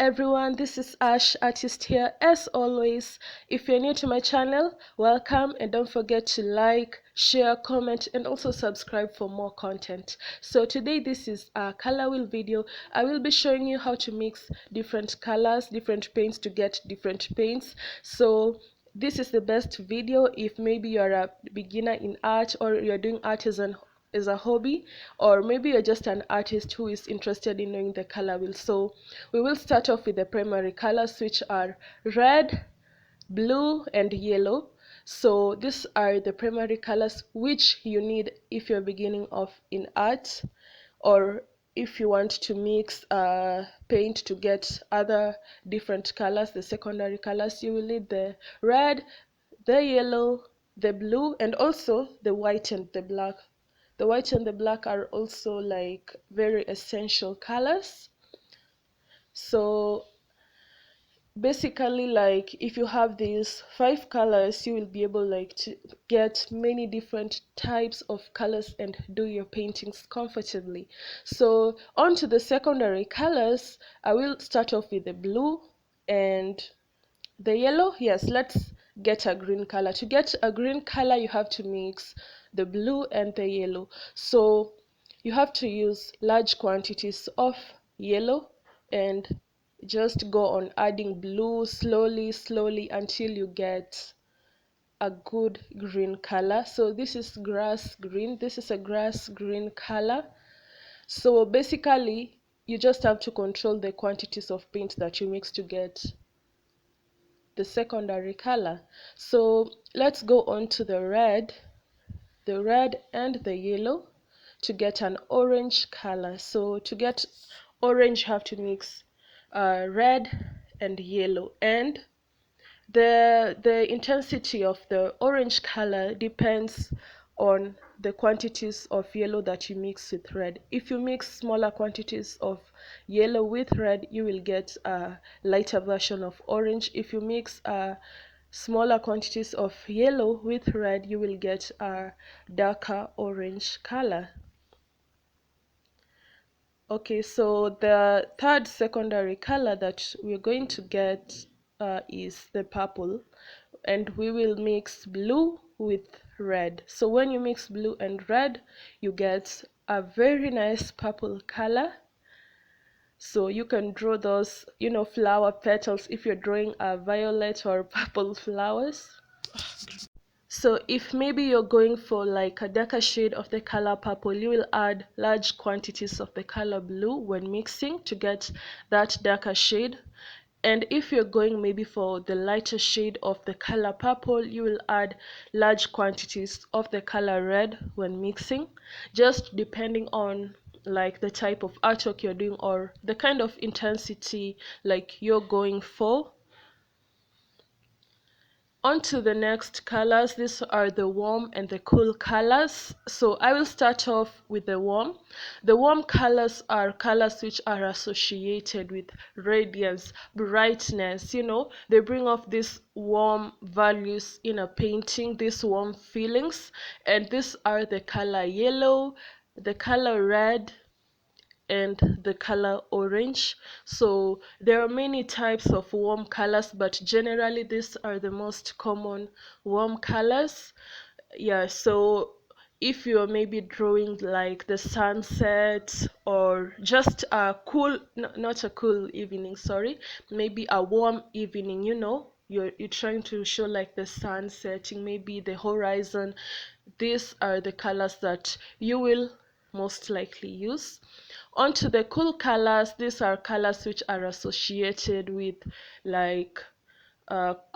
everyone, this is Ash Artist here. As always, if you're new to my channel, welcome, and don't forget to like, share, comment, and also subscribe for more content. So today this is a color wheel video. I will be showing you how to mix different colors, different paints to get different paints. So this is the best video if maybe you're a beginner in art or you're doing art as a hobby, or maybe you're just an artist who is interested in knowing the color wheel. So we will start off with the primary colors, which are red, blue, and yellow. So these are the primary colors which you need if you're beginning off in art, or if you want to mix paint to get other different colors, the secondary colors. You will need the red, the yellow, the blue, and also the white and the black. The white and the black are also like very essential colors. So basically, like, if you have these 5 colors, you will be able like to get many different types of colors and do your paintings comfortably. So on to the secondary colors. I will start off with the blue and the yellow. Yes, let's get a green color. To get a green color, you have to mix the blue and the yellow. So you have to use large quantities of yellow and just go on adding blue slowly until you get a good green color. So this is grass green. This is a grass green color. So basically, you just have to control the quantities of paint that you mix to get the secondary color. So let's go on to the red and the yellow to get an orange color. So to get orange, you have to mix red and yellow, and the intensity of the orange color depends on the quantities of yellow that you mix with red. If you mix smaller quantities of yellow with red, you will get a lighter version of orange. If you mix smaller quantities of yellow with red, you will get a darker orange color. Okay, so the third secondary color that we're going to get is the purple, and we will mix blue with red. So when you mix blue and red, you get a very nice purple color. So you can draw those, flower petals if you're drawing a violet or purple flowers. So if maybe you're going for like a darker shade of the color purple, you will add large quantities of the color blue when mixing to get that darker shade. And if you're going maybe for the lighter shade of the color purple, you will add large quantities of the color red when mixing, just depending on like the type of artwork you're doing or the kind of intensity like you're going for. On to the next colors. These are the warm and the cool colors. So I will start off with the warm. The warm colors are colors which are associated with radiance, brightness. They bring off these warm values in a painting, these warm feelings. And these are the color yellow, the color red, and the color orange. So there are many types of warm colors, but generally these are the most common warm colors. Yeah, so if you're maybe drawing like the sunset or just a cool, not a cool evening, sorry, maybe a warm evening, you're trying to show like the sun setting, maybe the horizon, these are the colors that you will most likely use. Onto the cool colors, these are colors which are associated with like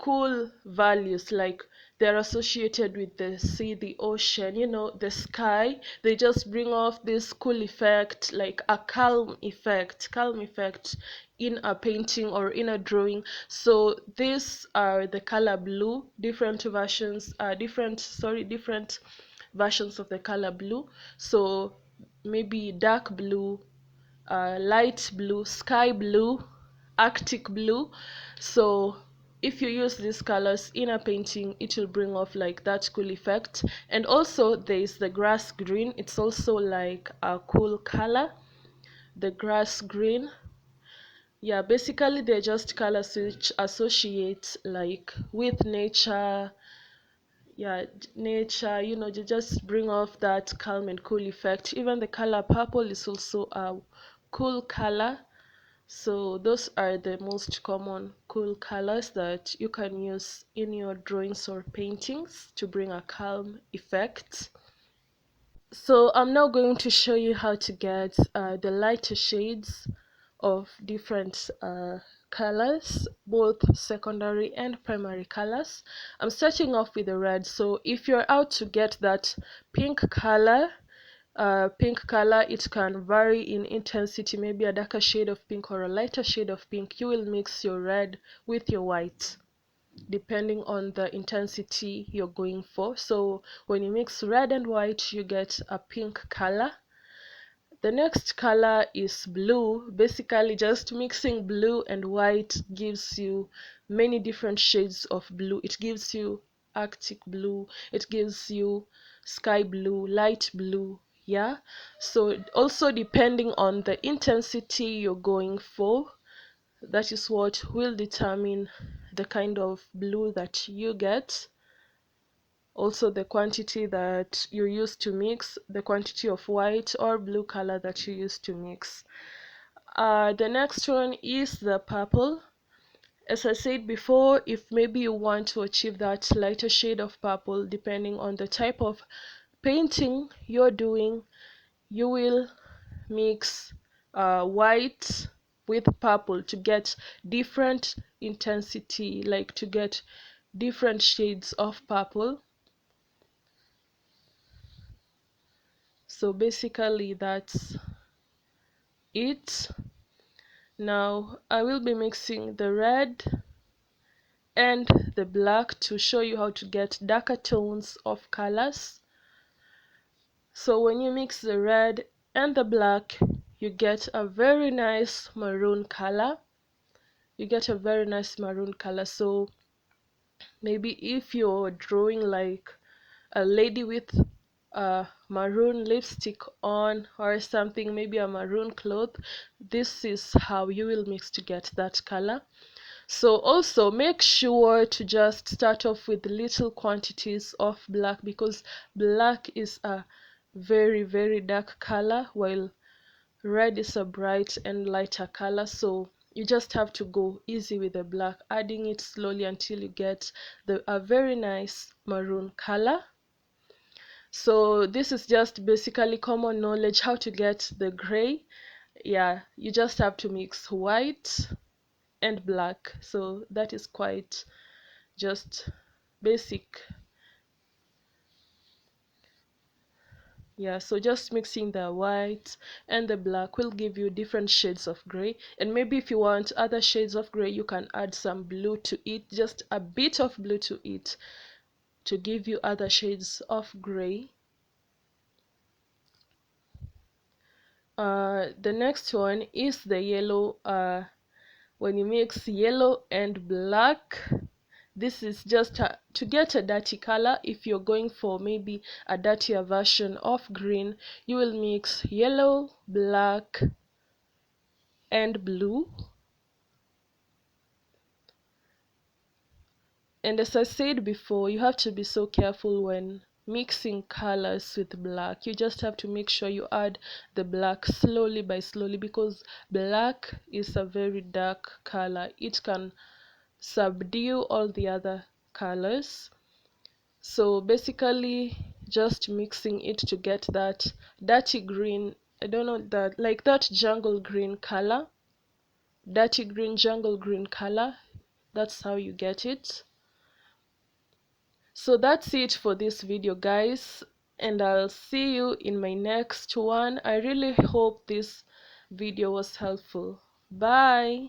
cool values, like they're associated with the sea, the ocean, the sky. They just bring off this cool effect, like a calm effect in a painting or in a drawing. So these are the color blue, different versions of the color blue. So maybe dark blue, light blue, sky blue, arctic blue. So if you use these colors in a painting, it will bring off like that cool effect. And also there is the grass green. It's also like a cool color, the grass green. Yeah, basically they're just colors which associate like with nature. Yeah, nature, they just bring off that calm and cool effect. Even the color purple is also a cool color. So those are the most common cool colors that you can use in your drawings or paintings to bring a calm effect. So I'm now going to show you how to get the lighter shades of different colors, both secondary and primary colors. I'm starting off with the red. So if you're out to get that pink color, it can vary in intensity, maybe a darker shade of pink or a lighter shade of pink. You will mix your red with your white depending on the intensity you're going for. So when you mix red and white, you get a pink color. The next color is blue. Basically, just mixing blue and white gives you many different shades of blue. It gives you Arctic blue, it gives you sky blue, light blue. Yeah, so also depending on the intensity you're going for, that is what will determine the kind of blue that you get. Also the quantity that you use to mix, the quantity of white or blue color that you use to mix. The next one is the purple. As I said before, if maybe you want to achieve that lighter shade of purple, depending on the type of painting you're doing, you will mix white with purple to get different intensity, like to get different shades of purple. So basically that's it. Now I will be mixing the red and the black to show you how to get darker tones of colors. So when you mix the red and the black, you get a very nice maroon color. So maybe if you're drawing like a lady with a maroon lipstick on or something, maybe a maroon cloth, this is how you will mix to get that color. So also make sure to just start off with little quantities of black, because black is a very very dark color while red is a bright and lighter color. So you just have to go easy with the black, adding it slowly until you get a very nice maroon color. So this is just basically common knowledge how to get the gray. Yeah, you just have to mix white and black. So that is quite just basic. Yeah, so just mixing the white and the black will give you different shades of gray. And maybe if you want other shades of gray, you can add some blue to it, just a bit of blue to it, to give you other shades of gray. The next one is the yellow. When you mix yellow and black, this is just to get a dirty color. If you're going for maybe a dirtier version of green, you will mix yellow, black and blue. And as I said before, you have to be so careful when mixing colors with black. You just have to make sure you add the black slowly by slowly, because black is a very dark color. It can subdue all the other colors. So basically just mixing it to get that dirty green, I don't know, that like that jungle green color, dirty green jungle green color. That's how you get it. So that's it for this video, guys, and I'll see you in my next one. I really hope this video was helpful. Bye.